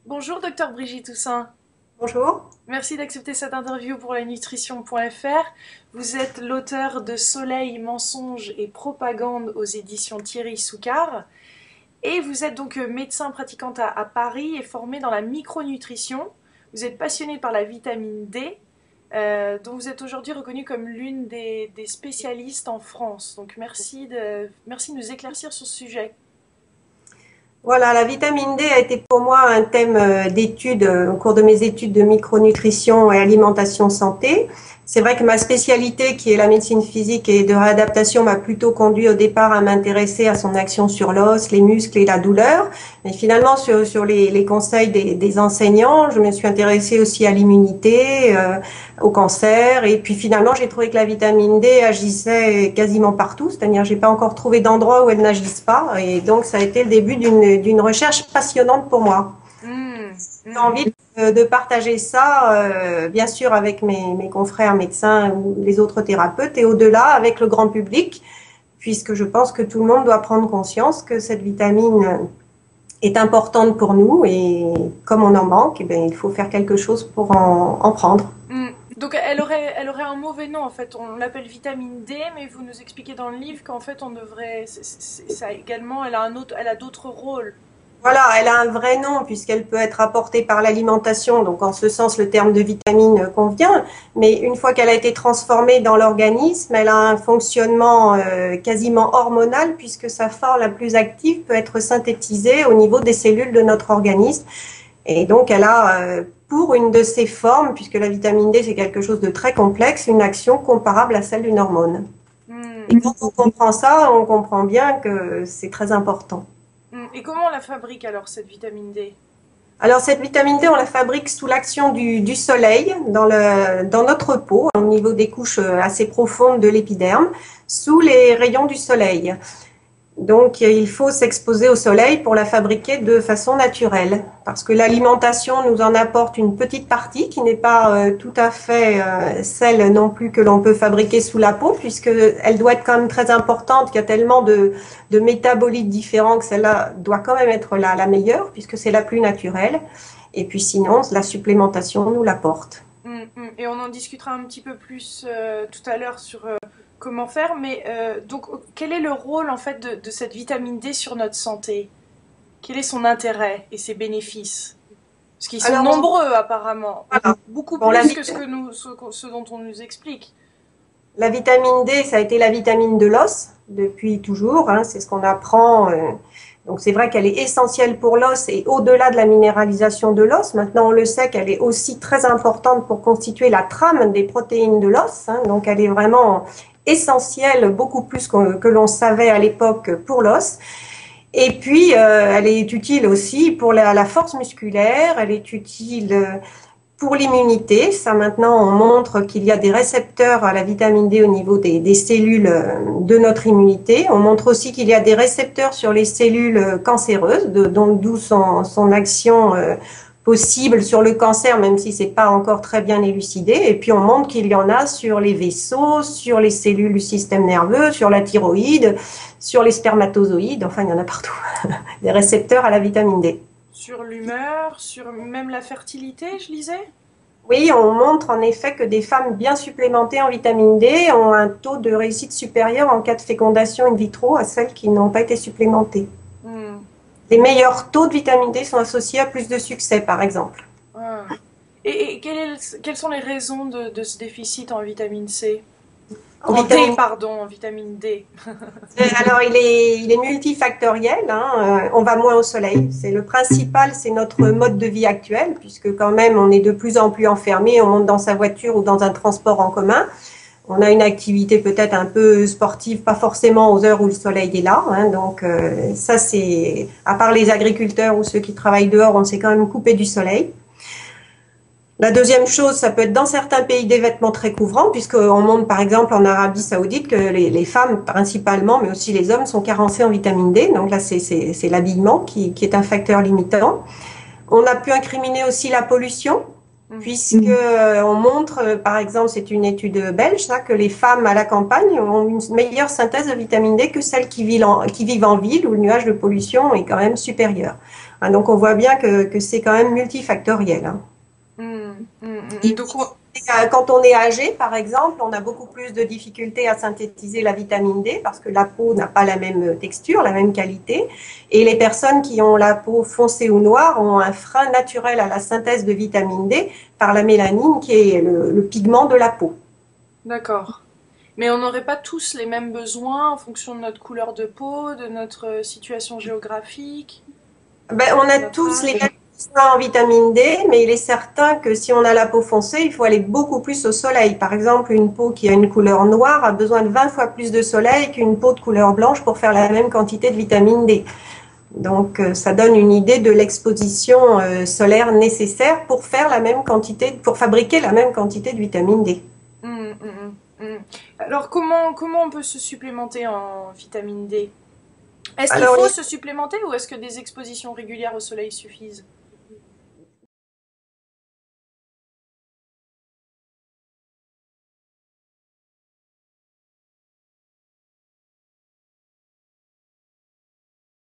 Bonjour, docteur Brigitte Toussaint. Bonjour. Merci d'accepter cette interview pour la nutrition.fr. Vous êtes l'auteur de Soleil, mensonges et propagande aux éditions Thierry Soucard. Et vous êtes donc médecin pratiquante à Paris et formé dans la micronutrition. Vous êtes passionné par la vitamine D, dont vous êtes aujourd'hui reconnue comme l'une des spécialistes en France. Donc merci de nous éclaircir sur ce sujet. Voilà, la vitamine D a été pour moi un thème d'étude au cours de mes études de micronutrition et alimentation santé. C'est vrai que ma spécialité, qui est la médecine physique et de réadaptation, m'a plutôt conduit au départ à m'intéresser à son action sur l'os, les muscles et la douleur. Mais finalement, sur les conseils des enseignants, je me suis intéressée aussi à l'immunité, au cancer. Et puis finalement, j'ai trouvé que la vitamine D agissait quasiment partout. C'est-à-dire, j'ai pas encore trouvé d'endroit où elle n'agisse pas. Et donc, ça a été le début d'une recherche passionnante pour moi. Hmm, J'ai hmm. envie de partager ça, bien sûr, avec mes confrères médecins ou les autres thérapeutes, et au-delà, avec le grand public, puisque je pense que tout le monde doit prendre conscience que cette vitamine est importante pour nous, et comme on en manque, eh bien, il faut faire quelque chose pour en prendre. Donc elle aurait un mauvais nom en fait. On l'appelle vitamine D, mais vous nous expliquez dans le livre qu'en fait on devrait, ça également, elle a d'autres rôles. Voilà, elle a un vrai nom puisqu'elle peut être apportée par l'alimentation, donc en ce sens le terme de vitamine convient, mais une fois qu'elle a été transformée dans l'organisme, elle a un fonctionnement quasiment hormonal puisque sa forme la plus active peut être synthétisée au niveau des cellules de notre organisme. Et donc elle a pour une de ses formes, puisque la vitamine D c'est quelque chose de très complexe, une action comparable à celle d'une hormone. Et Hmm, quand on comprend ça, on comprend bien que c'est très important. hmm. Et comment on la fabrique alors cette vitamine D? Alors cette vitamine D, on la fabrique sous l'action du soleil dans notre peau, au niveau des couches assez profondes de l'épiderme, sous les rayons du soleil. Donc il faut s'exposer au soleil pour la fabriquer de façon naturelle, parce que l'alimentation nous en apporte une petite partie qui n'est pas tout à fait celle non plus que l'on peut fabriquer sous la peau, puisqu'elle doit être quand même très importante, qu'il y a tellement de métabolites différents que celle-là doit quand même être la meilleure, puisque c'est la plus naturelle. Et puis sinon, la supplémentation nous l'apporte. Et on en discutera un petit peu plus tout à l'heure sur comment faire. Mais donc quel est le rôle en fait de cette vitamine D sur notre santé? Quel est son intérêt et ses bénéfices? Parce qu'ils sont Alors, nombreux apparemment, voilà. beaucoup Bon, plus que ce dont on nous explique. la vitamine D, ça a été la vitamine de l'os depuis toujours, hein, c'est ce qu'on apprend. Donc c'est vrai qu'elle est essentielle pour l'os et au-delà de la minéralisation de l'os, maintenant on le sait qu'elle est aussi très importante pour constituer la trame des protéines de l'os. Hein, donc elle est vraiment essentielle, beaucoup plus que l'on savait à l'époque pour l'os. Et puis, elle est utile aussi pour la force musculaire, elle est utile pour l'immunité. Ça, maintenant, on montre qu'il y a des récepteurs à la vitamine D au niveau des cellules de notre immunité. On montre aussi qu'il y a des récepteurs sur les cellules cancéreuses, d'où son action possible sur le cancer, même si c'est pas encore très bien élucidé. Et puis, on montre qu'il y en a sur les vaisseaux, sur les cellules du système nerveux, sur la thyroïde, sur les spermatozoïdes. Enfin, il y en a partout. Des récepteurs à la vitamine D. Sur l'humeur, sur même la fertilité, je lisais. Oui, on montre en effet que des femmes bien supplémentées en vitamine D ont un taux de réussite supérieur en cas de fécondation in vitro à celles qui n'ont pas été supplémentées. Hmm. Les meilleurs taux de vitamine D sont associés à plus de succès, par exemple. Ah. Quelles sont les raisons de ce déficit en vitamine C? En En D, vitamine pardon, en vitamine D. Alors, il est multifactoriel. Hein. On va moins au soleil. C'est le principal, c'est notre mode de vie actuel, puisque quand même, on est de plus en plus enfermé. On monte dans sa voiture ou dans un transport en commun. On a une activité peut-être un peu sportive, pas forcément aux heures où le soleil est là. Hein. Donc, ça, c'est, à part les agriculteurs ou ceux qui travaillent dehors, on s'est quand même coupé du soleil. La deuxième chose, ça peut être dans certains pays des vêtements très couvrants, puisqu'on montre par exemple en Arabie Saoudite que les femmes principalement, mais aussi les hommes, sont carencés en vitamine D. Donc là, c'est l'habillement qui est un facteur limitant. On a pu incriminer aussi la pollution. puisque on montre, par exemple, c'est une étude belge, ça, que les femmes à la campagne ont une meilleure synthèse de vitamine D que celles qui vivent en ville où le nuage de pollution est quand même supérieur. Hein, donc on voit bien que c'est quand même multifactoriel. Hein. Et Donc, quand on est âgé, par exemple, on a beaucoup plus de difficultés à synthétiser la vitamine D parce que la peau n'a pas la même texture, la même qualité. Et les personnes qui ont la peau foncée ou noire ont un frein naturel à la synthèse de vitamine D par la mélanine qui est le pigment de la peau. d'accord. Mais on n'aurait pas tous les mêmes besoins en fonction de notre couleur de peau, de notre situation géographique, Ben, on a notre tous les âge. mêmes besoins en vitamine D, mais il est certain que si on a la peau foncée, il faut aller beaucoup plus au soleil. Par exemple, une peau qui a une couleur noire a besoin de 20 fois plus de soleil qu'une peau de couleur blanche pour faire la même quantité de vitamine D. Donc, ça donne une idée de l'exposition solaire nécessaire pour faire la même quantité, pour fabriquer la même quantité de vitamine D. Alors, comment on peut se supplémenter en vitamine D? Est-ce qu'il Alors, faut se supplémenter ou est-ce que des expositions régulières au soleil suffisent?